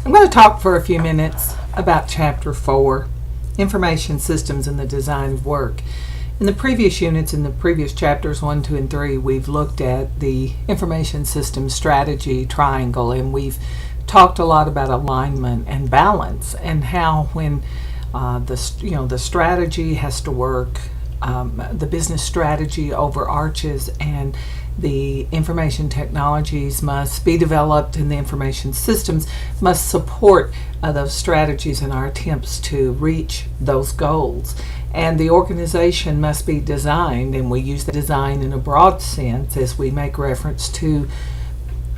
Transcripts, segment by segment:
I'm going to talk for a few minutes about Chapter 4, Information Systems and the Design of Work. In the previous units, in the previous chapters 1, 2, and 3, we've looked at the information systems strategy triangle, and we've talked a lot about alignment and balance, and how when the strategy has to work, the business strategy overarches, and the information technologies must be developed, and the information systems must support those strategies and our attempts to reach those goals. And the organization must be designed, and we use the design in a broad sense as we make reference to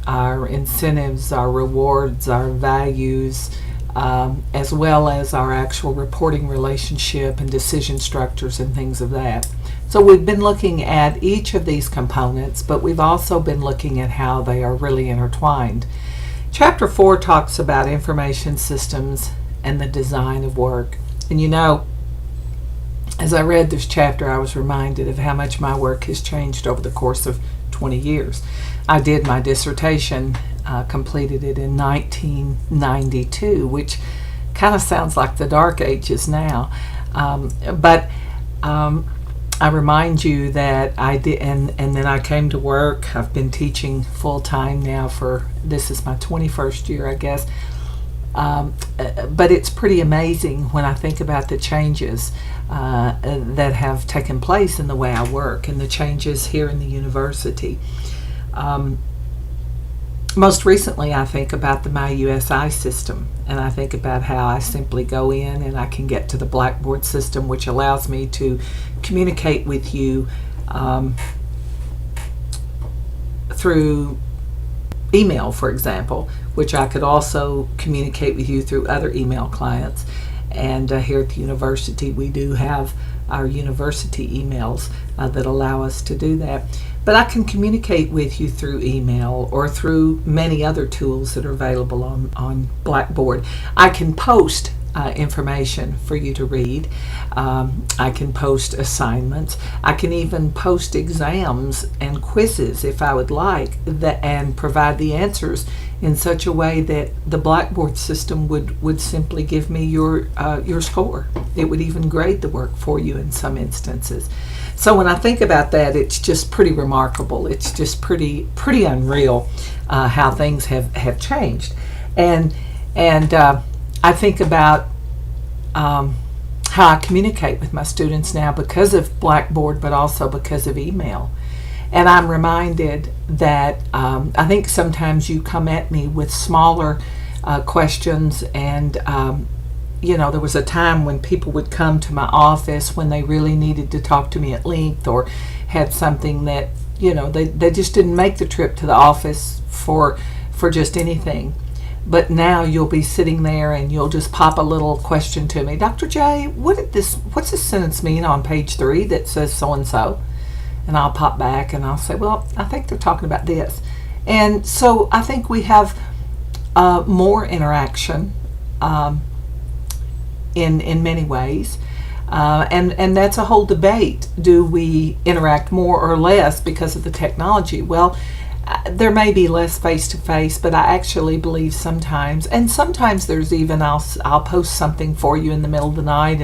our incentives, our rewards, our values, as well as our actual reporting relationship and decision structures and things of that. So we've been looking at each of these components, but we've also been looking at how they are really intertwined. Chapter 4 talks about information systems and the design of work. And as I read this chapter, I was reminded of how much my work has changed over the course of 20 years. I did my dissertation, completed it in 1992, which kind of sounds like the dark ages now. But I remind you that I did, and then I came to work. I've been teaching full time now this is my 21st year, I guess. But it's pretty amazing when I think about the changes that have taken place in the way I work and the changes here in the university. Most recently, I think about the MyUSI system, and I think about how I simply go in and I can get to the Blackboard system, which allows me to communicate with you through email, for example, which I could also communicate with you through other email clients. And here at the university, we do have our university emails that allow us to do that. But I can communicate with you through email or through many other tools that are available on Blackboard. I can post information for you to read. I can post assignments. I can even post exams and quizzes if I would like, and provide the answers in such a way that the Blackboard system would simply give me your score. It would even grade the work for you in some instances. So when I think about that, it's just pretty remarkable. It's just pretty unreal how things have changed. And I think about how I communicate with my students now because of Blackboard, but also because of email. And I'm reminded that I think sometimes you come at me with smaller questions, and there was a time when people would come to my office when they really needed to talk to me at length, or had something that they just didn't make the trip to the office for just anything. But now you'll be sitting there and you'll just pop a little question to me. Dr. J, what's this sentence mean on page 3 that says so and so? And I'll pop back and I'll say, well, I think they're talking about this. And so I think we have more interaction in many ways. And that's a whole debate. Do we interact more or less because of the technology? Well, there may be less face-to-face, but I actually believe sometimes, and sometimes there's even, I'll post something for you in the middle of the night,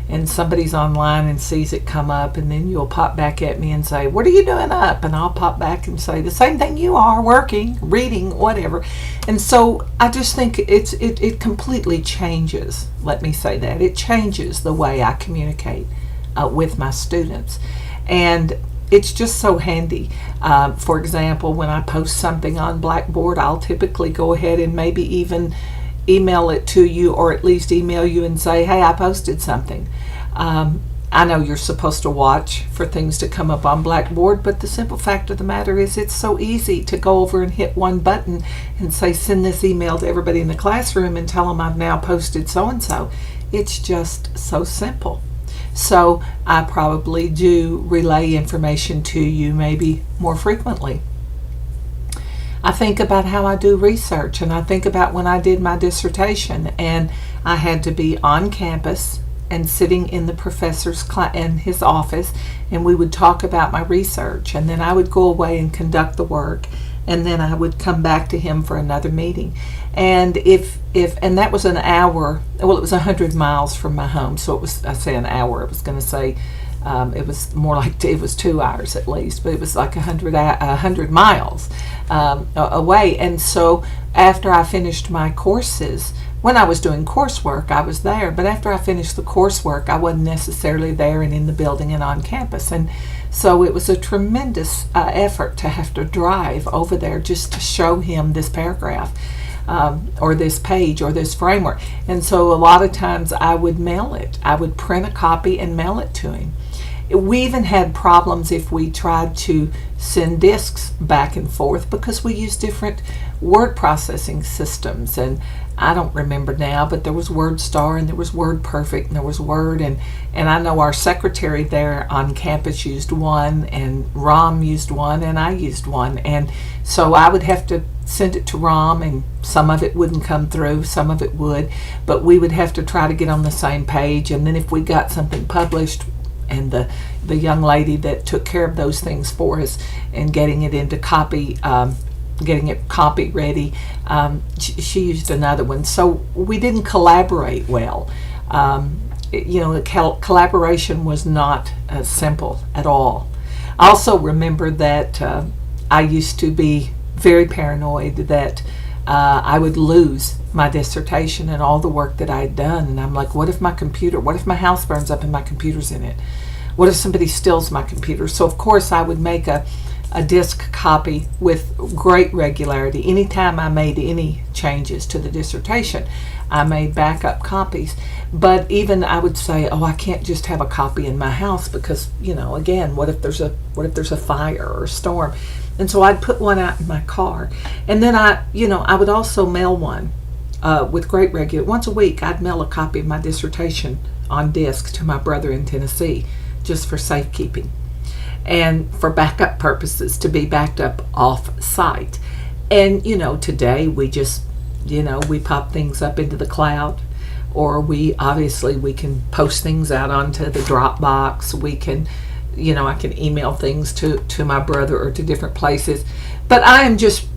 and somebody's online and sees it come up, and then you'll pop back at me and say, what are you doing up? And I'll pop back and say the same thing you are, working, reading, whatever. And so I just think it completely changes, let me say that. It changes the way I communicate with my students. And it's just so handy. For example, when I post something on Blackboard, I'll typically go ahead and maybe even email it to you, or at least email you and say, hey, I posted something. I know you're supposed to watch for things to come up on Blackboard, but the simple fact of the matter is it's so easy to go over and hit one button and say, send this email to everybody in the classroom and tell them I've now posted so-and-so. It's just so simple. So I probably do relay information to you maybe more frequently. I think about how I do research, and I think about when I did my dissertation and I had to be on campus and sitting in the professor's in his office, and we would talk about my research, and then I would go away and conduct the work, and then I would come back to him for another meeting. And if and that was an hour. Well, it was 100 miles from my home, so it was. I say an hour. I was going to say it was more like it was 2 hours at least, but it was like 100 miles away. And so after I finished my courses, when I was doing coursework, I was there. But after I finished the coursework, I wasn't necessarily there and in the building and on campus. And so it was a tremendous effort to have to drive over there just to show him this paragraph or this page or this framework. And so a lot of times I would mail it. I would print a copy and mail it to him. We even had problems if we tried to send discs back and forth because we used different word processing systems. And I don't remember now, but there was WordStar and there was WordPerfect and there was Word. And I know our secretary there on campus used one, and Rom used one, and I used one. And so I would have to send it to Rom, and some of it wouldn't come through, some of it would. But we would have to try to get on the same page. And then if we got something published, and the young lady that took care of those things for us and getting it into copy, getting it copy ready, she used another one. So we didn't collaborate well. Collaboration was not simple at all. I also remember that I used to be very paranoid that I would lose my dissertation and all the work that I had done. And I'm like, what if my house burns up and my computer's in it? What if somebody steals my computer? So of course I would make a disk copy with great regularity. Anytime I made any changes to the dissertation, I made backup copies. But even I would say, oh, I can't just have a copy in my house because, again, what if there's a fire or a storm? And so I'd put one out in my car. And then I would also mail one with great regularity. Once a week, I'd mail a copy of my dissertation on disk to my brother in Tennessee, just for safekeeping and for backup purposes, to be backed up off site. And today we just we pop things up into the cloud, or we can post things out onto the Dropbox. We can I can email things to my brother or to different places. But I'm just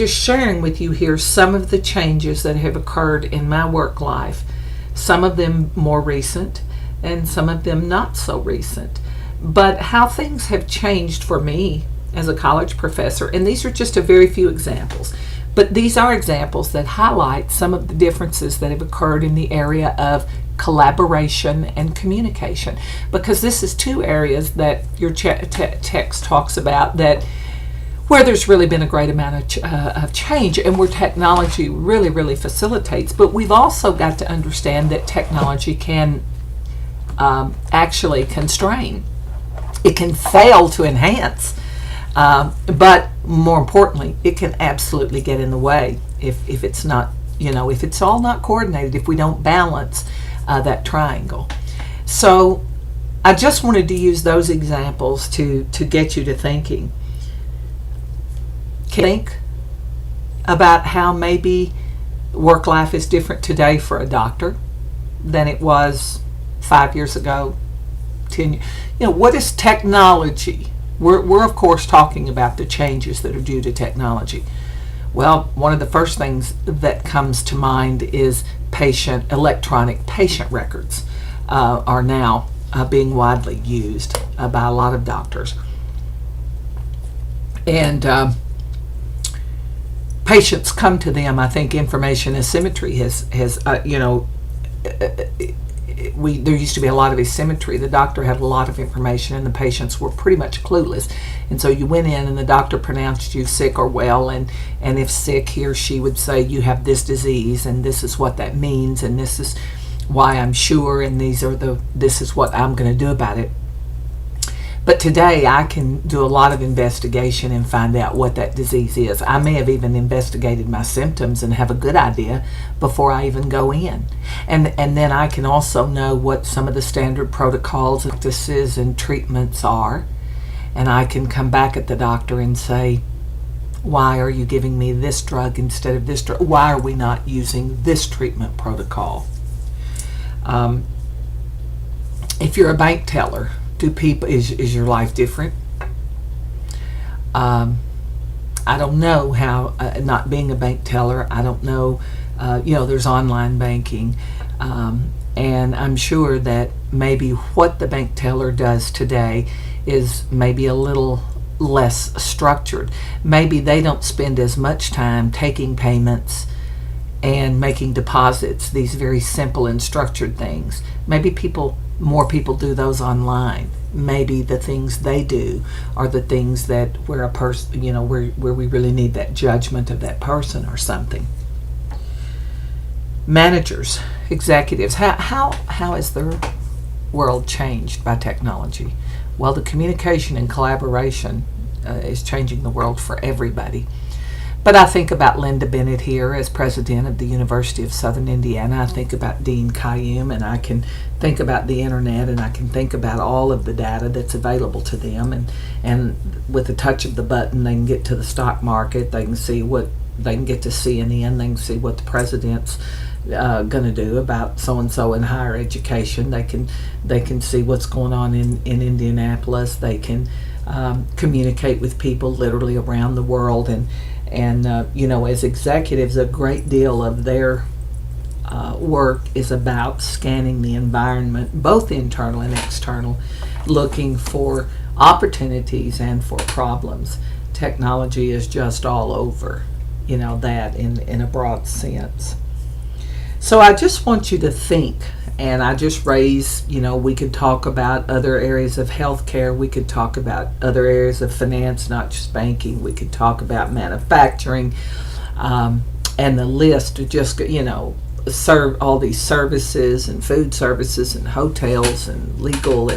sharing with you here some of the changes that have occurred in my work life, some of them more recent and some of them not so recent. But how things have changed for me as a college professor, and these are just a very few examples, but these are examples that highlight some of the differences that have occurred in the area of collaboration and communication, because this is two areas that your text talks about that where there's really been a great amount of change, and where technology really, really facilitates. But we've also got to understand that technology can actually constrain. It can fail to enhance, but more importantly, it can absolutely get in the way if it's not, if it's all not coordinated, if we don't balance that triangle. So I just wanted to use those examples to get you to thinking. Think about how maybe work life is different today for a doctor than it was 5 years ago, 10 years. What is technology? We're of course talking about the changes that are due to technology. Well, one of the first things that comes to mind is electronic patient records are now being widely used by a lot of doctors. And patients come to them. I think information asymmetry has there used to be a lot of asymmetry. The doctor had a lot of information and the patients were pretty much clueless. And so you went in and the doctor pronounced you sick or well, and if sick, he or she would say you have this disease and this is what that means and this is why I'm sure and this is what I'm going to do about it. But today I can do a lot of investigation and find out what that disease is. I may have even investigated my symptoms and have a good idea before I even go in. And then I can also know what some of the standard protocols, practices, and treatments are. And I can come back at the doctor and say, why are you giving me this drug instead of this drug? Why are we not using this treatment protocol? If you're a bank teller, is your life different? I I don't know how, not being a bank teller, I don't know, there's online banking. And I'm sure that maybe what the bank teller does today is maybe a little less structured. Maybe they don't spend as much time taking payments and making deposits, these very simple and structured things. Maybe more people do those online. Maybe the things they do are the things that where a person, where we really need that judgment of that person or something. Managers, executives, how has their world changed by technology? Well, the communication and collaboration is changing the world for everybody. But I think about Linda Bennett here as president of the University of Southern Indiana. I think about Dean Kayyum, and I can think about the internet, and I can think about all of the data that's available to them. And with the touch of the button, they can get to the stock market. They can see they can get to CNN. They can see what the president's going to do about so and so in higher education. They can see what's going on in Indianapolis. They can communicate with people literally around the world, and as executives, a great deal of their work is about scanning the environment, both internal and external, looking for opportunities and for problems. Technology is just all over, that in a broad sense. So I just want you to think, and I just raise, we could talk about other areas of healthcare. We could talk about other areas of finance, not just banking. We could talk about manufacturing, and the list of just, serve all these services and food services and hotels and legal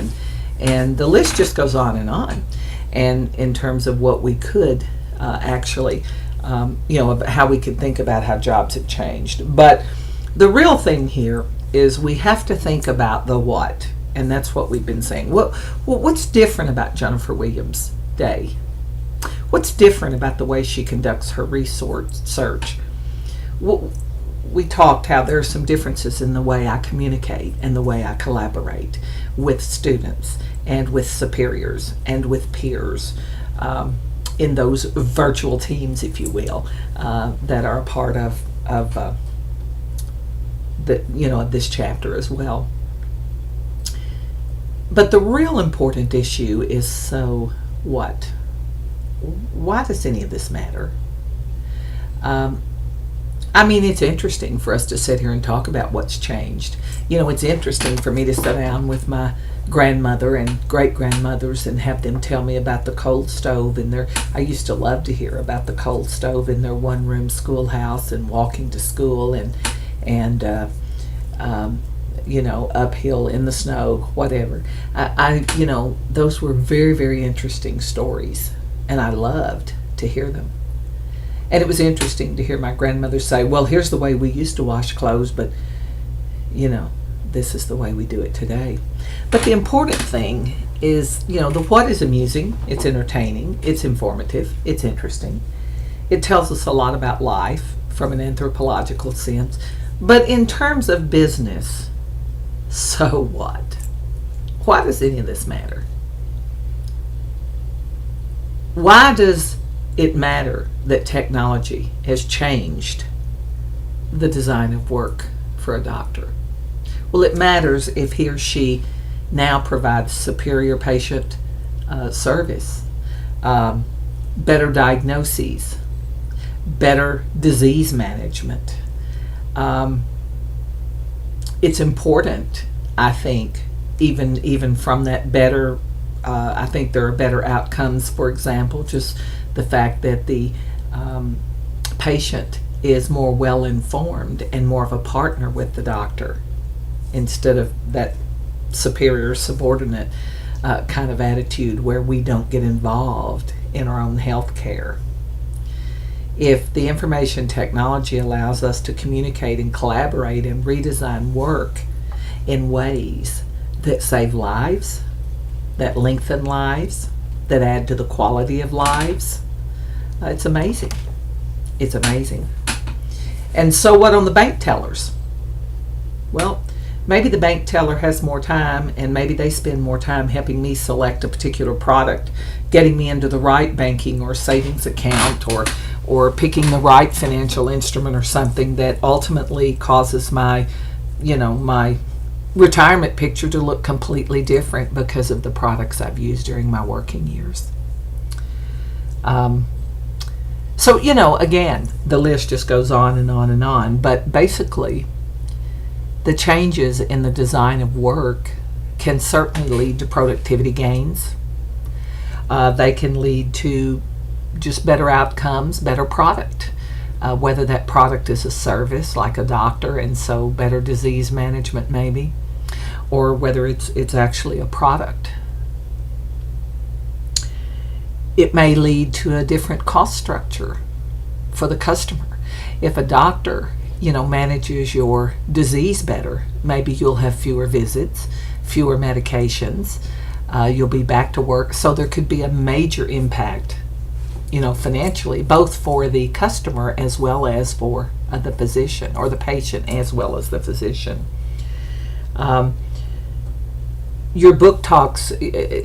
and the list just goes on. And in terms of what we could actually, about how we could think about how jobs have changed. But the real thing here is we have to think about the what, and that's what we've been saying. What's different about Jennifer Williams' day? What's different about the way she conducts her resource search? We talked how there are some differences in the way I communicate and the way I collaborate with students and with superiors and with peers in those virtual teams, if you will, that are a part of this chapter as well. But the real important issue is, so what? Why does any of this matter? It's interesting for us to sit here and talk about what's changed. It's interesting for me to sit down with my grandmother and great-grandmothers and have them tell me about the coal stove I used to love to hear about the coal stove in their one-room schoolhouse and walking to school and uphill in the snow, whatever. Those were very, very interesting stories, and I loved to hear them. And it was interesting to hear my grandmother say, well, here's the way we used to wash clothes, but, this is the way we do it today. But the important thing is, the what is amusing, it's entertaining, it's informative, it's interesting. It tells us a lot about life from an anthropological sense. But in terms of business, so what? Why does any of this matter? Why does it matter that technology has changed the design of work for a doctor? Well, it matters if he or she now provides superior patient service, better diagnoses, better disease management. It's important, I think, even from that better, I think there are better outcomes. For example, just the fact that the patient is more well informed and more of a partner with the doctor instead of that superior subordinate kind of attitude where we don't get involved in our own health care. If the information technology allows us to communicate and collaborate and redesign work in ways that save lives, that lengthen lives, that add to the quality of lives, it's amazing. It's amazing. And so what on the bank tellers? Well, maybe the bank teller has more time, and maybe they spend more time helping me select a particular product, getting me into the right banking or savings account, or picking the right financial instrument or something that ultimately causes my retirement picture to look completely different because of the products I've used during my working years. So, again, the list just goes on and on and on. But basically, the changes in the design of work can certainly lead to productivity gains. They can lead to just better outcomes, better product. Whether that product is a service like a doctor, and so better disease management maybe, or whether it's actually a product. It may lead to a different cost structure for the customer. If a doctor, manages your disease better, maybe you'll have fewer visits, fewer medications, you'll be back to work. So there could be a major impact, financially, both for the customer as well as for the physician, or the patient as well as the physician. Your book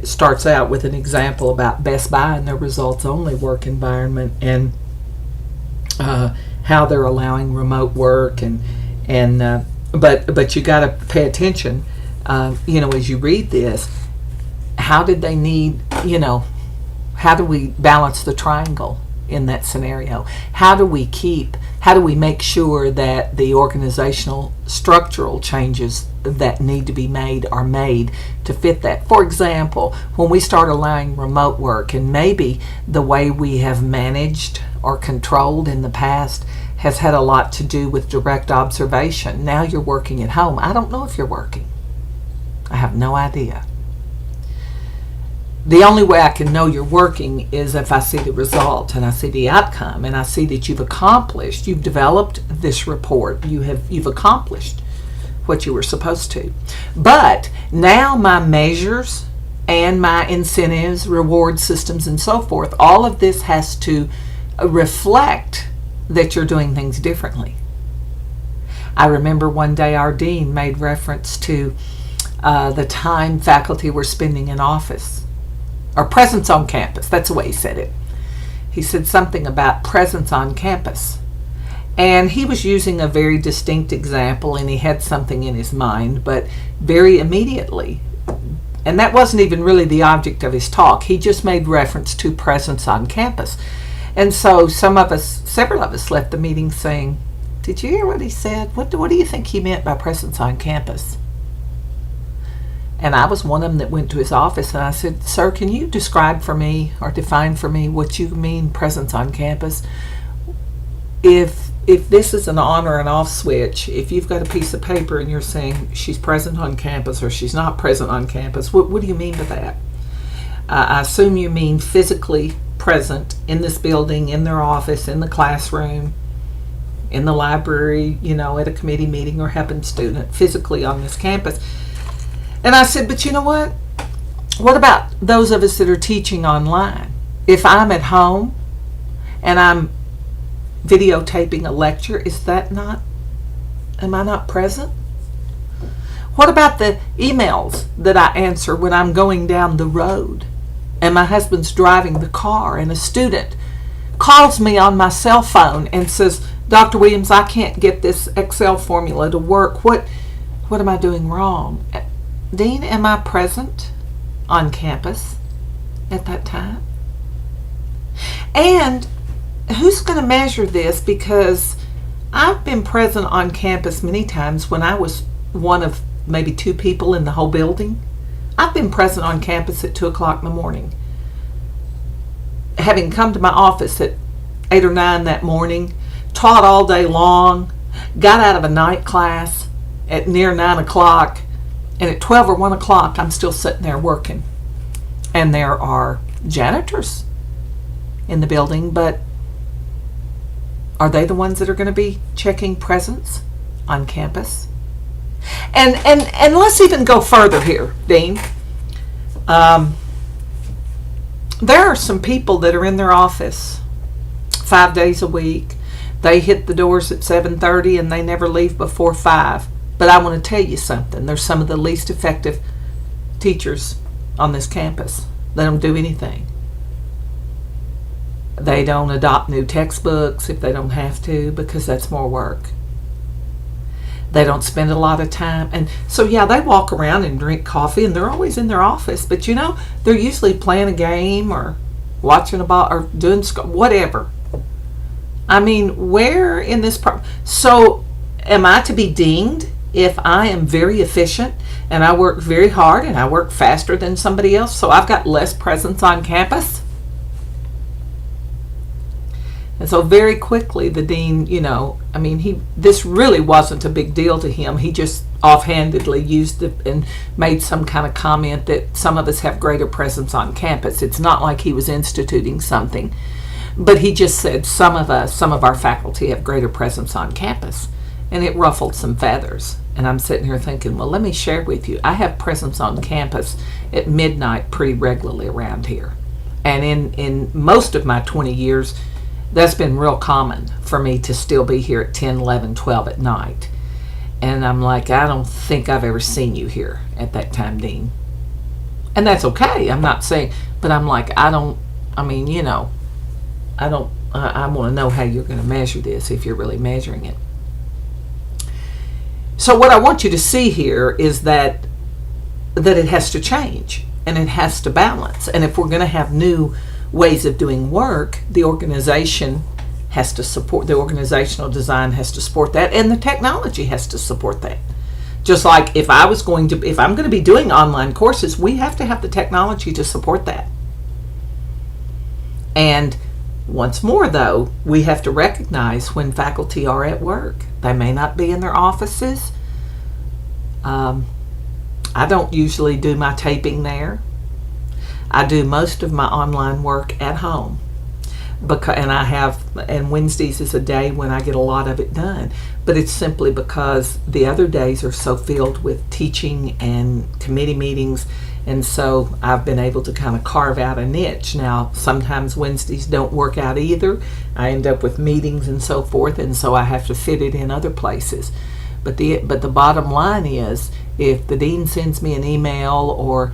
starts out with an example about Best Buy and their results-only work environment, and how they're allowing remote work, but you got to pay attention, as you read this. How did they need, how do we balance the triangle in that scenario? How do we make sure that the organizational structural changes that need to be made are made to fit that? For example, when we start allowing remote work, and maybe the way we have managed or controlled in the past has had a lot to do with direct observation. Now you're working at home. I don't know if you're working. I have no idea. The only way I can know you're working is if I see the result and I see the outcome and I see that you've developed this report, you've accomplished what you were supposed to. But now my measures and my incentives, reward systems, and so forth, all of this has to reflect that you're doing things differently. I remember one day our dean made reference to the time faculty were spending in office, or presence on campus. That's the way he said it. He said something about presence on campus. And he was using a very distinct example, and he had something in his mind, but very immediately, and that wasn't even really the object of his talk, he just made reference to presence on campus. And so several of us left the meeting saying, did you hear what he said? What do you think he meant by presence on campus? And I was one of them that went to his office, and I said, sir, can you describe for me or define for me what you mean presence on campus? If this is an on or an off switch, if you've got a piece of paper and you're saying she's present on campus or she's not present on campus, what do you mean by that? I assume you mean physically present in this building, in their office, in the classroom, in the library, at a committee meeting, or helping student physically on this campus. And I said, but you know what? What about those of us that are teaching online? If I'm at home and I'm videotaping a lecture, am I not present? What about the emails that I answer when I'm going down the road and my husband's driving the car and a student calls me on my cell phone and says, Dr. Williams, I can't get this Excel formula to work. What am I doing wrong? Dean, am I present on campus at that time? And who's going to measure this? Because I've been present on campus many times when I was one of maybe two people in the whole building. I've been present on campus at 2 o'clock in the morning. Having come to my office at 8 or 9 that morning, taught all day long, got out of a night class at near 9 o'clock, and at 12 or 1 o'clock, I'm still sitting there working. And there are janitors in the building, but are they the ones that are going to be checking presence on campus? And let's even go further here, Dean. There are some people that are in their office 5 days a week. They hit the doors at 7:30 and they never leave before 5. But I want to tell you something. They're some of the least effective teachers on this campus. They don't do anything. They don't adopt new textbooks if they don't have to, because that's more work. They don't spend a lot of time. And so, yeah, they walk around and drink coffee, and they're always in their office. But, they're usually playing a game or watching a ball or doing whatever. I mean, where in this so am I to be dinged if I am very efficient and I work very hard and I work faster than somebody else, so I've got less presence on campus? And so very quickly the dean, this really wasn't a big deal to him. He just offhandedly used it and made some kind of comment that some of us have greater presence on campus. It's not like he was instituting something, but he just said some of our faculty have greater presence on campus. And it ruffled some feathers. And I'm sitting here thinking, well, let me share with you. I have presence on campus at midnight pretty regularly around here. And in most of my 20 years, that's been real common for me to still be here at 10, 11, 12 at night. And I'm like, I don't think I've ever seen you here at that time, Dean. And that's okay. I'm not saying, but I'm like, I want to know how you're going to measure this, if you're really measuring it. So what I want you to see here is that it has to change and it has to balance. And if we're going to have new ways of doing work, the organization has to support, the organizational design has to support that, and the technology has to support that. Just like if I'm going to be doing online courses, we have to have the technology to support that. And once more, though, we have to recognize when faculty are at work. They may not be in their offices. I don't usually do my taping there. I do most of my online work at home. And Wednesdays is a day when I get a lot of it done. But it's simply because the other days are so filled with teaching and committee meetings. And so I've been able to kind of carve out a niche. Now, sometimes Wednesdays don't work out either. I end up with meetings and so forth, and so I have to fit it in other places. But the bottom line is, if the dean sends me an email or,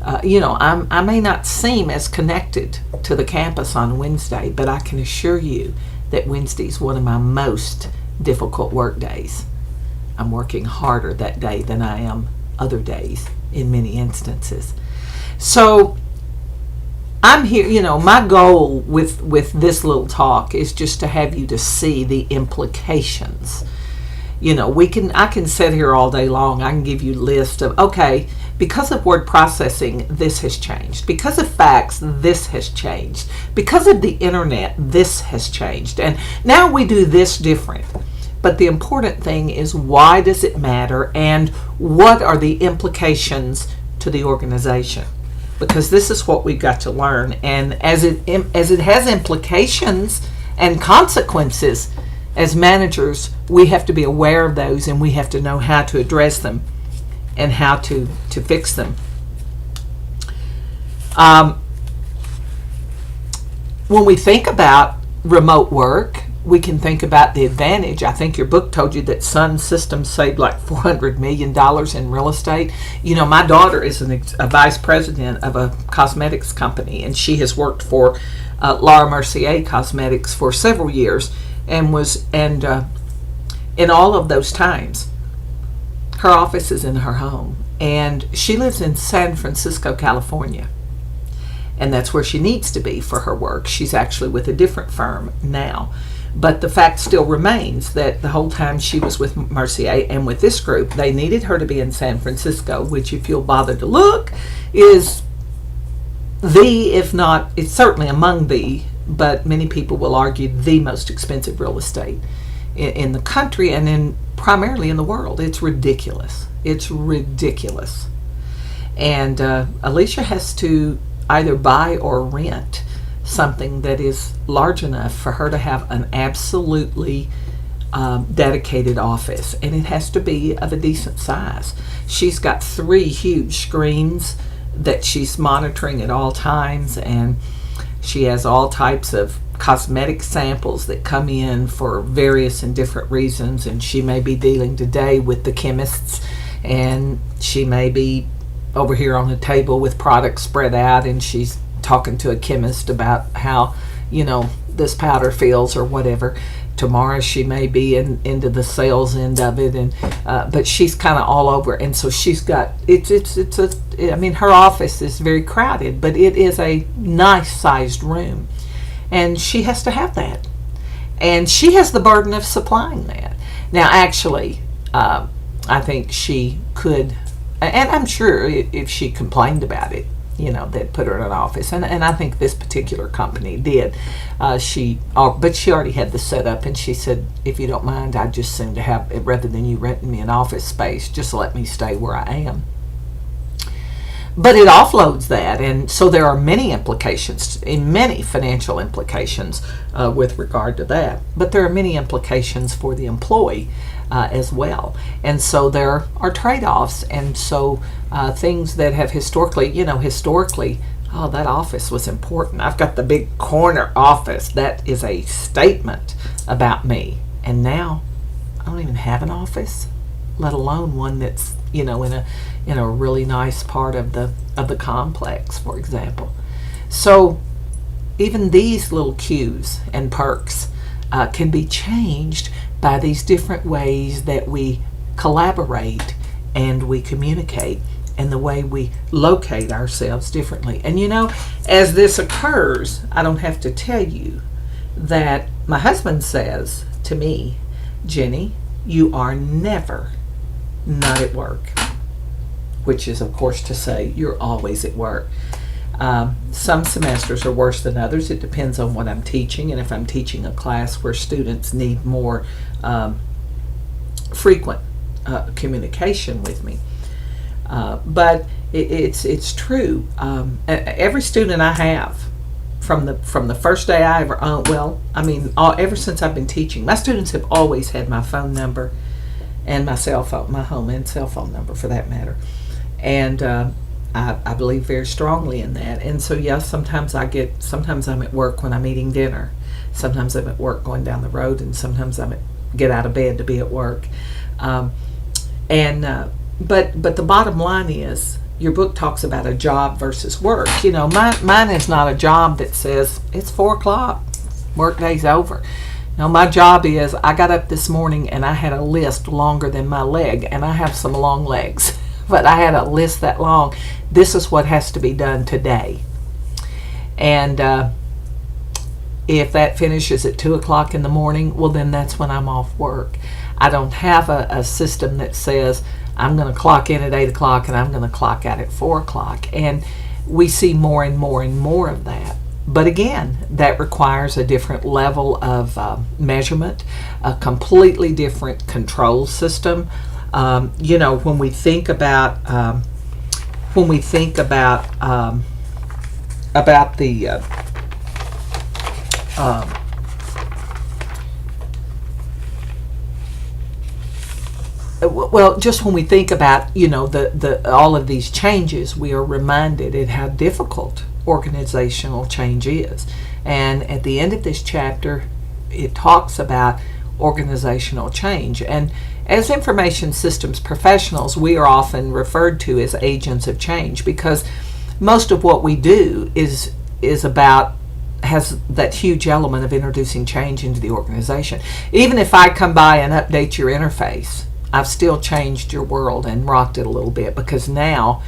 I may not seem as connected to the campus on Wednesday, but I can assure you that Wednesday is one of my most difficult work days. I'm working harder that day than I am other days in many instances. So I'm here, my goal with this little talk is just to have you to see the implications. I can sit here all day long. I can give you a list of, okay, because of word processing, this has changed. Because of fax, this has changed. Because of the internet, this has changed. And now we do this different. But the important thing is, why does it matter, and what are the implications to the organization? Because this is what we've got to learn. And as it has implications and consequences, as managers, we have to be aware of those, and we have to know how to address them and how to fix them. When we think about remote work, we can think about the advantage. I think your book told you that Sun Systems saved like $400 million in real estate. My daughter is a vice president of a cosmetics company, and she has worked for Laura Mercier Cosmetics for several years, and in all of those times, her office is in her home, and she lives in San Francisco, California. And that's where she needs to be for her work. She's actually with a different firm now. But the fact still remains that the whole time she was with Mercier and with this group, they needed her to be in San Francisco, which, if you'll bother to look, is if not, it's certainly among but many people will argue the most expensive real estate in the country and primarily in the world. It's ridiculous. It's ridiculous. And Alicia has to either buy or rent something that is large enough for her to have an absolutely dedicated office, and it has to be of a decent size. She's got 3 huge screens that she's monitoring at all times, and she has all types of cosmetic samples that come in for various and different reasons, and she may be dealing today with the chemists, and she may be over here on the table with products spread out, and she's talking to a chemist about how, this powder feels or whatever. Tomorrow she may be into the sales end of it, and but she's kind of all over, and so she's got her office is very crowded, but it is a nice sized room, and she has to have that, and she has the burden of supplying that. Now, actually, I think she could, and I'm sure if she complained about it, they'd put her in an office, and I think this particular company did. But she already had the setup, and she said, if you don't mind, I'd just soon to have, rather than you renting me an office space, just let me stay where I am. But it offloads that, and so there are many financial implications with regard to that. But there are many implications for the employee as well, and so there are trade-offs. And so things that have historically, oh, that office was important. I've got the big corner office. That is a statement about me. And now I don't even have an office, let alone one that's in a really nice part of the complex, for example. So even these little cues and perks can be changed by these different ways that we collaborate and we communicate, and the way we locate ourselves differently. And as this occurs, I don't have to tell you that my husband says to me, Jenny, you are never not at work, which is, of course, to say you're always at work. Some semesters are worse than others. It depends on what I'm teaching, and if I'm teaching a class where students need more frequent communication with me. But it's true. Every student I have, from the first day I ever ever since I've been teaching, my students have always had my phone number and my cell phone, my home and cell phone number for that matter. And I believe very strongly in that. And so, yes, sometimes I'm at work when I'm eating dinner. Sometimes I'm at work going down the road, and sometimes get out of bed to be at work. But the bottom line is, your book talks about a job versus work. Mine is not a job that says it's 4:00, work day's over. No, my job is, I got up this morning and I had a list longer than my leg, and I have some long legs, but I had a list that long. This is what has to be done today. And if that finishes at 2:00 in the morning, well, then that's when I'm off work. I don't have a system that says I'm going to clock in at 8:00 and I'm going to clock out at 4:00. And we see more and more and more of that. But again, that requires a different level of measurement, a completely different control system. When we think about the just when we think about the all of these changes, we are reminded at how difficult organizational change is. And at the end of this chapter, it talks about organizational change. And as information systems professionals, we are often referred to as agents of change, because most of what we do has that huge element of introducing change into the organization. Even if I come by and update your interface, I've still changed your world and rocked it a little bit, because now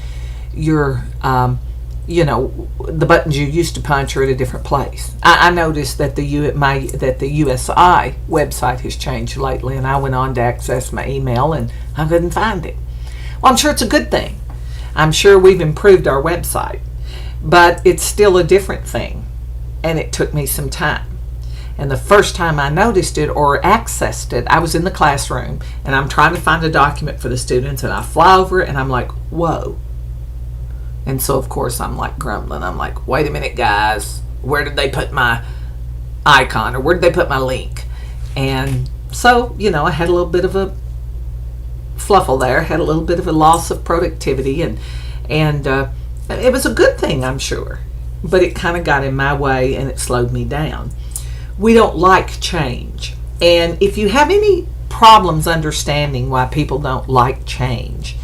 you're the buttons you used to punch are at a different place. I noticed that the USI website has changed lately, and I went on to access my email and I couldn't find it. Well, I'm sure it's a good thing. I'm sure we've improved our website, but it's still a different thing, and it took me some time. And the first time I noticed it or accessed it, I was in the classroom and I'm trying to find a document for the students, and I fly over it and I'm like, whoa. And so, of course, I'm like grumbling. I'm like, wait a minute, guys. Where did they put my icon, or where did they put my link? And so, I had a little bit of a fluffle there, had a little bit of a loss of productivity, and it was a good thing, I'm sure. But it kind of got in my way and it slowed me down. we don't like change. And if you have any problems understanding why people don't like change,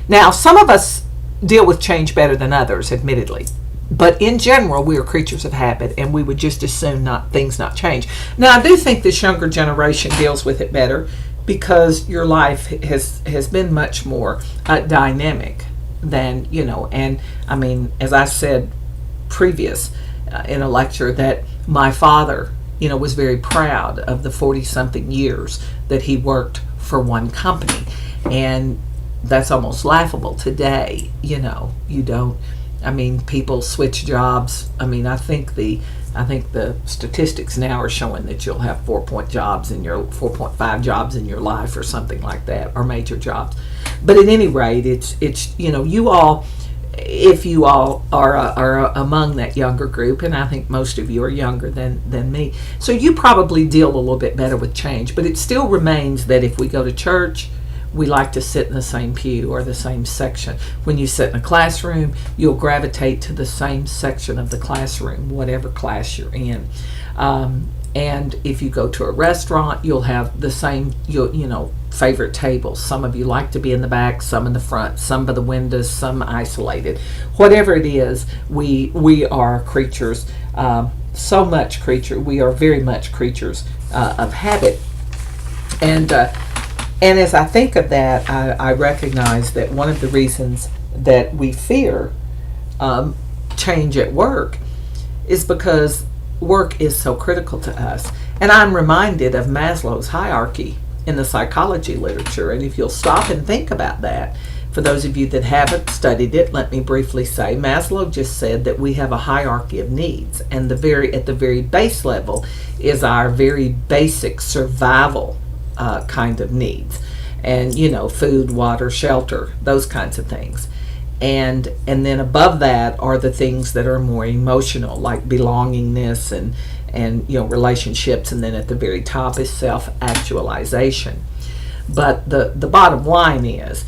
now some of us deal with change better than others, admittedly. But in general, we are creatures of habit, and we would just as soon things not change. Now, I do think this younger generation deals with it better because your life has been much more dynamic than, and I mean, as I said previous in a lecture, that my father, was very proud of the 40-something years that he worked for one company. And that's almost laughable today. You don't, people switch jobs. I think the statistics now are showing that you'll have 4.5 jobs in your life or something like that, or major jobs. But at any rate, it's you all, if you all are among that younger group, and I think most of you are younger than me, so you probably deal a little bit better with change. But it still remains that if we go to church, we like to sit in the same pew or the same section. When you sit in a classroom, you'll gravitate to the same section of the classroom, whatever class you're in. And if you go to a restaurant, you'll have the same, favorite tables. Some of you like to be in the back, some in the front, some by the windows, some isolated. Whatever it is, we are creatures, we are very much creatures of habit. And as I think of that, I recognize that one of the reasons that we fear change at work is because work is so critical to us. And I'm reminded of Maslow's hierarchy in the psychology literature. And if you'll stop and think about that, for those of you that haven't studied it, let me briefly say Maslow just said that we have a hierarchy of needs. And at the very base level is our very basic survival kind of needs, and food, water, shelter, those kinds of things, and then above that are the things that are more emotional, like belongingness and relationships, and then at the very top is self-actualization. But the bottom line is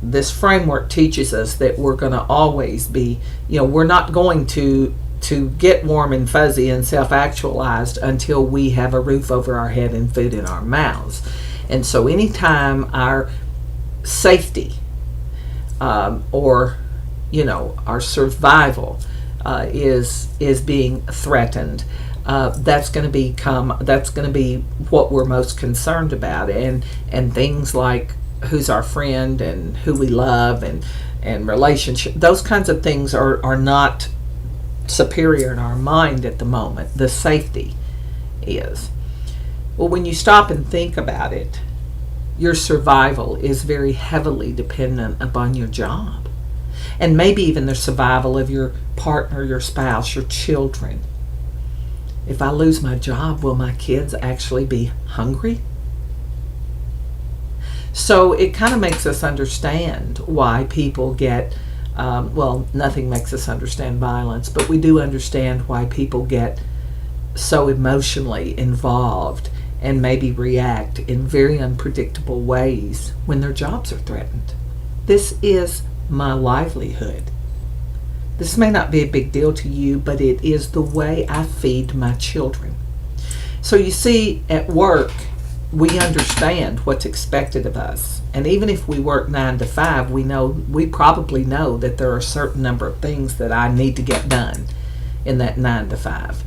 this framework teaches us that we're going to always be, we're not going to get warm and fuzzy and self-actualized until we have a roof over our head and food in our mouths. And so anytime our safety or our survival is being threatened, that's going to be what we're most concerned about. And things like who's our friend and who we love and relationship, those kinds of things are not superior in our mind at the moment. The safety is. Well, when you stop and think about it, your survival is very heavily dependent upon your job, and maybe even the survival of your partner, your spouse, your children. If I lose my job, will my kids actually be hungry? So it kind of makes us understand why people get nothing makes us understand violence, but we do understand why people get so emotionally involved and maybe react in very unpredictable ways when their jobs are threatened. This is my livelihood. This may not be a big deal to you, but it is the way I feed my children. So you see, at work, we understand what's expected of us. And even if we work 9 to 5, we probably know that there are a certain number of things that I need to get done in that 9 to 5.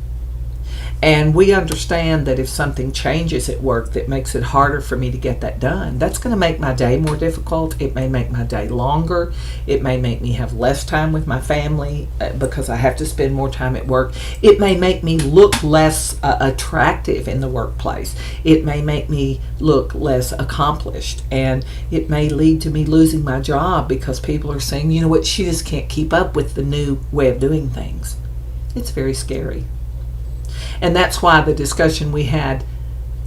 And we understand that if something changes at work that makes it harder for me to get that done, that's going to make my day more difficult. It may make my day longer. It may make me have less time with my family because I have to spend more time at work. It may make me look less attractive in the workplace. It may make me look less accomplished. And it may lead to me losing my job because people are saying, you know what, she just can't keep up with the new way of doing things. It's very scary. And that's why the discussion we had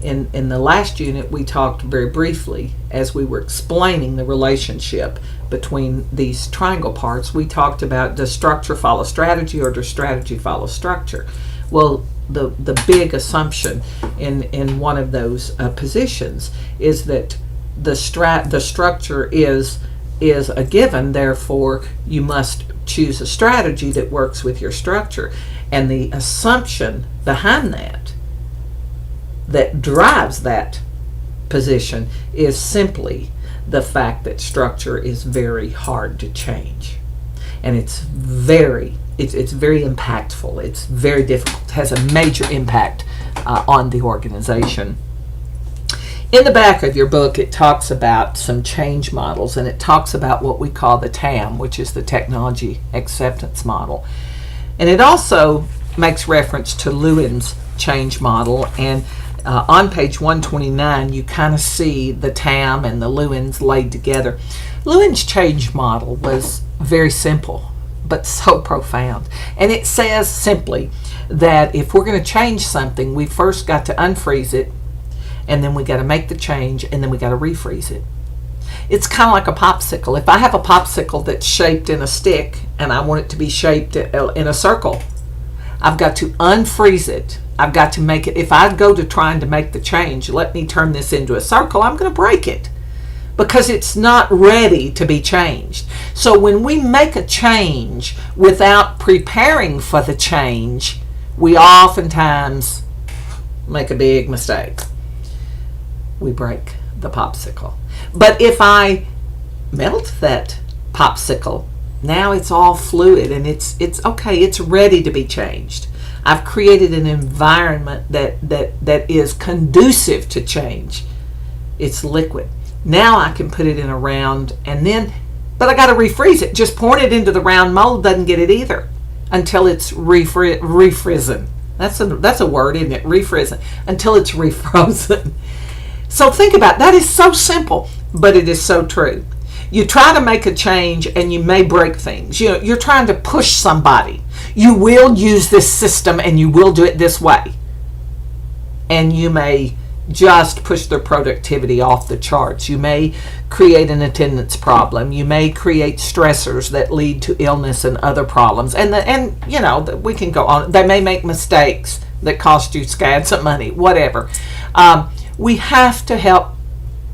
in the last unit, we talked very briefly as we were explaining the relationship between these triangle parts. We talked about, does structure follow strategy or does strategy follow structure? Well, the big assumption in one of those positions is that the structure is a given, therefore you must choose a strategy that works with your structure. And the assumption behind that drives that position is simply the fact that structure is very hard to change. And it's very impactful. It's very difficult. It has a major impact on the organization. In the back of your book, it talks about some change models, and it talks about what we call the TAM, which is the Technology Acceptance Model. And it also makes reference to Lewin's change model, and on page 129, you kind of see the TAM and the Lewin's laid together. Lewin's change model was very simple, but so profound. And it says simply that if we're going to change something, we first got to unfreeze it, and then we got to make the change, and then we got to refreeze it. It's kind of like a popsicle. If I have a popsicle that's shaped in a stick and I want it to be shaped in a circle, I've got to unfreeze it. I've got to make it. If I go to trying to make the change, let me turn this into a circle, I'm going to break it because it's not ready to be changed. So when we make a change without preparing for the change, we oftentimes make a big mistake. We break the popsicle. But if I melt that popsicle, now it's all fluid and it's okay, it's ready to be changed. I've created an environment that is conducive to change. It's liquid. Now I can put it in a round, but I got to refreeze it. Just pouring it into the round mold doesn't get it either until it's refrozen. That's a word, isn't it? Refrozen. Until it's refrozen. So think about it. That is so simple, but it is so true. You try to make a change and you may break things. You're trying to push somebody. You will use this system and you will do it this way. And you may just push their productivity off the charts. You may create an attendance problem. You may create stressors that lead to illness and other problems. And we can go on. They may make mistakes that cost you scads of money, whatever. We have to help.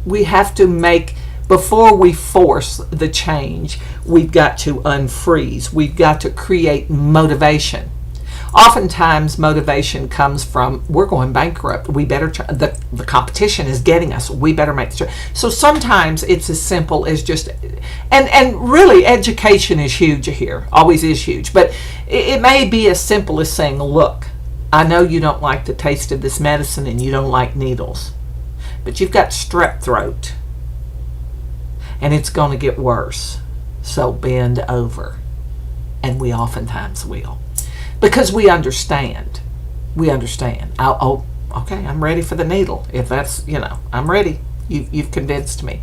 We have to make, before we force the change, we've got to unfreeze. We've got to create motivation. Oftentimes, motivation comes from, we're going bankrupt. We better the competition is getting us. We better make the change. So sometimes it's as simple as just, and really education is huge here, always is huge. But it may be as simple as saying, look, I know you don't like the taste of this medicine and you don't like needles, but you've got strep throat and it's going to get worse. So bend over. And we oftentimes will. Because we understand. We understand. Okay, I'm ready for the needle. If that's, I'm ready. You've convinced me.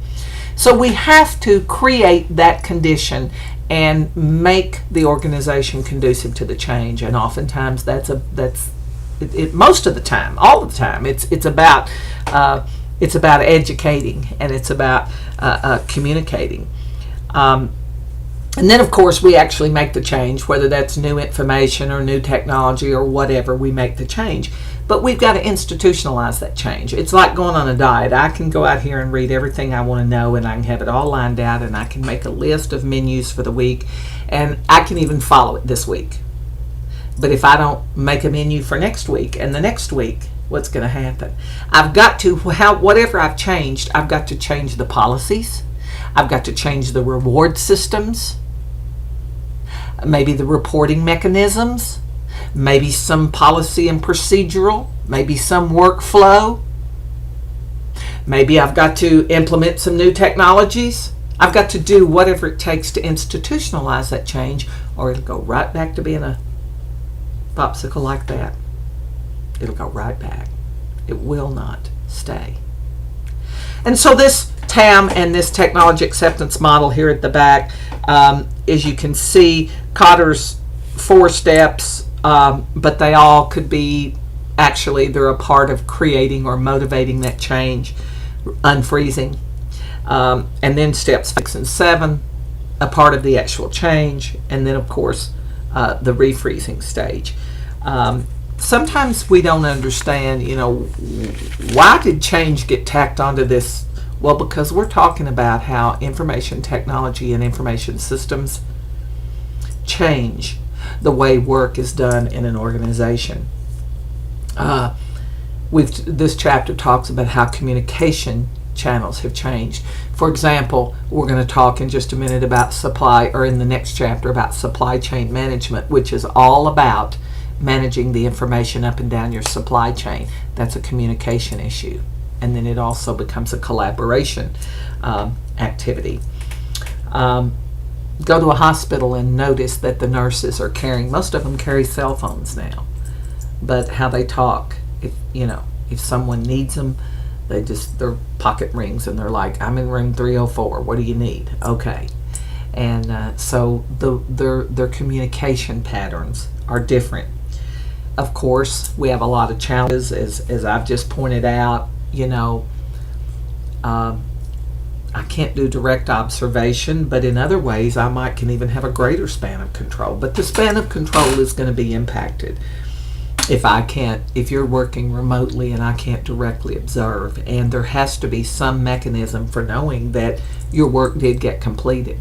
So we have to create that condition and make the organization conducive to the change. And oftentimes most of the time, all the time, it's about educating and it's about communicating. And then, of course, we actually make the change, whether that's new information or new technology or whatever, we make the change. But we've got to institutionalize that change. It's like going on a diet. I can go out here and read everything I want to know, and I can have it all lined out, and I can make a list of menus for the week, and I can even follow it this week. But if I don't make a menu for next week and the next week, what's going to happen? I've got to, whatever I've changed, I've got to change the policies. I've got to change the reward systems. Maybe the reporting mechanisms, maybe some policy and procedural, maybe some workflow. Maybe I've got to implement some new technologies. I've got to do whatever it takes to institutionalize that change, or it'll go right back to being a popsicle like that. It'll go right back. It will not stay. And so this TAM and this technology acceptance model here at the back, as you can see, Kotter's 4 steps, but they all could be, actually, they're a part of creating or motivating that change, unfreezing. And then steps 6 and 7, a part of the actual change, and then, of course, the refreezing stage. Sometimes we don't understand, why did change get tacked onto this? Well, because we're talking about how information technology and information systems change the way work is done in an organization. This chapter talks about how communication channels have changed. For example, we're going to talk in just a minute about in the next chapter about supply chain management, which is all about managing the information up and down your supply chain. That's a communication issue. And then it also becomes a collaboration activity. Go to a hospital and notice that the nurses are carrying, most of them carry cell phones now, but how they talk, if someone needs them, their pocket rings and they're like, I'm in room 304, what do you need? Okay. And so their communication patterns are different. Of course, we have a lot of challenges, as I've just pointed out. I can't do direct observation, but in other ways I can even have a greater span of control. But the span of control is going to be impacted if you're working remotely and I can't directly observe. And there has to be some mechanism for knowing that your work did get completed.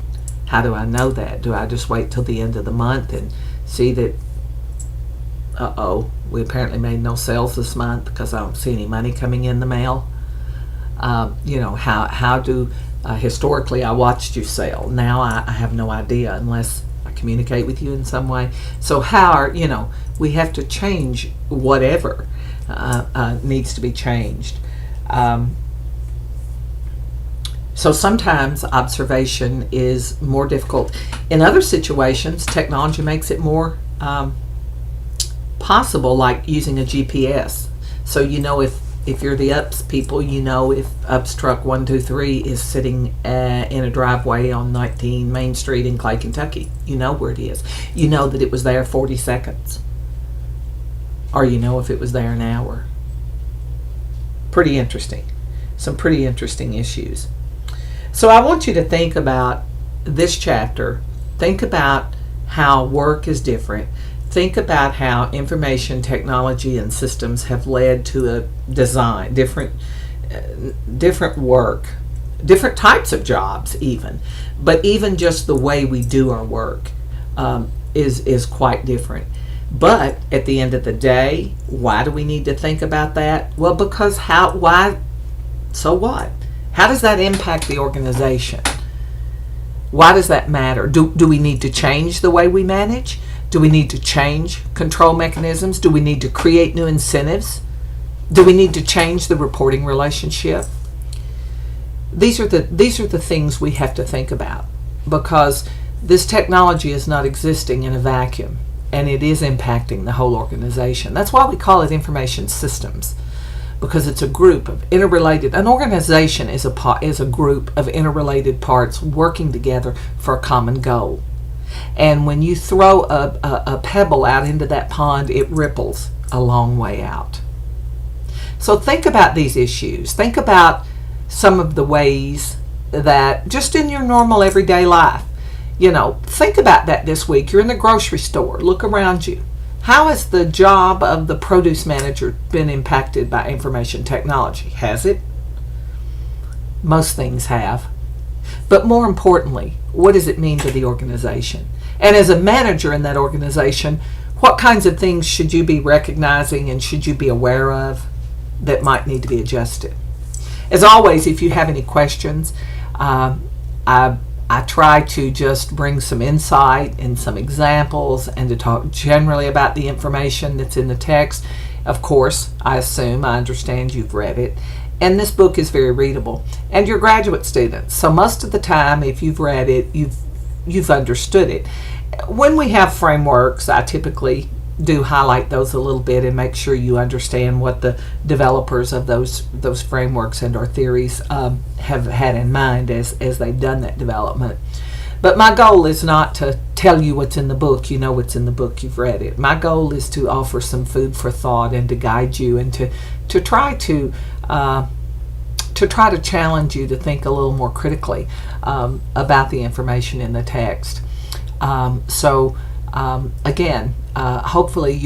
How do I know that? Do I just wait till the end of the month and see that, we apparently made no sales this month because I don't see any money coming in the mail? How do historically I watched you sell. Now I have no idea unless I communicate with you in some way. So we have to change whatever needs to be changed. So sometimes observation is more difficult. In other situations, technology makes it more possible, like using a GPS. So if you're the UPS people, if UPS truck 123 is sitting in a driveway on 19 Main Street in Clay, Kentucky. You know where it is. You know that it was there 40 seconds. Or if it was there an hour. Pretty interesting. Some pretty interesting issues. So I want you to think about this chapter. Think about how work is different. Think about how information technology and systems have led to a design, different work, different types of jobs even. But even just the way we do our work is quite different. But at the end of the day, why do we need to think about that? Well, because so what? How does that impact the organization? Why does that matter? Do we need to change the way we manage? Do we need to change control mechanisms? Do we need to create new incentives? Do we need to change the reporting relationship? These are the things we have to think about, because this technology is not existing in a vacuum, and it is impacting the whole organization. That's why we call it information systems, because it's a group of interrelated. An organization is a group of interrelated parts working together for a common goal. And when you throw a pebble out into that pond, it ripples a long way out. So think about these issues. Think about some of the ways that just in your normal everyday life, think about that this week. You're in the grocery store. Look around you. How has the job of the produce manager been impacted by information technology? Has it? Most things have. But more importantly, what does it mean to the organization? And as a manager in that organization, what kinds of things should you be recognizing and should you be aware of that might need to be adjusted? As always, if you have any questions, I try to just bring some insight and some examples and to talk generally about the information that's in the text. Of course, I understand you've read it. And this book is very readable. And you're graduate students, so most of the time, if you've read it, you've understood it. When we have frameworks, I typically do highlight those a little bit and make sure you understand what the developers of those frameworks and our theories have had in mind as they've done that development. But my goal is not to tell you what's in the book. You know what's in the book. You've read it. My goal is to offer some food for thought and to guide you and to try to challenge you to think a little more critically about the information in the text. Again, hopefully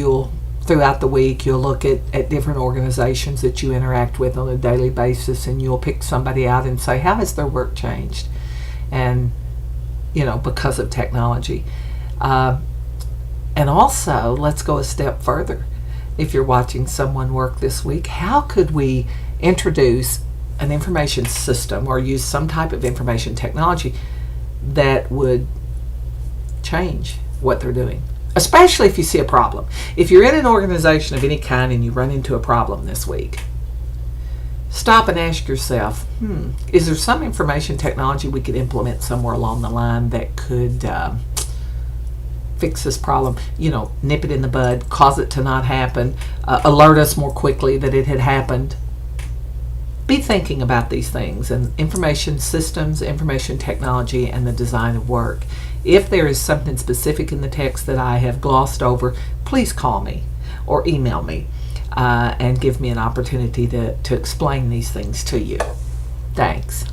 throughout the week you'll look at different organizations that you interact with on a daily basis, and you'll pick somebody out and say, how has their work changed? And because of technology. And also, let's go a step further. If you're watching someone work this week, how could we introduce an information system or use some type of information technology that would change what they're doing? Especially if you see a problem. If you're in an organization of any kind and you run into a problem this week, stop and ask yourself, is there some information technology we could implement somewhere along the line that could fix this problem, nip it in the bud, cause it to not happen, alert us more quickly that it had happened? Be thinking about these things and information systems, information technology, and the design of work. If there is something specific in the text that I have glossed over, please call me or email me and give me an opportunity to explain these things to you. Thanks.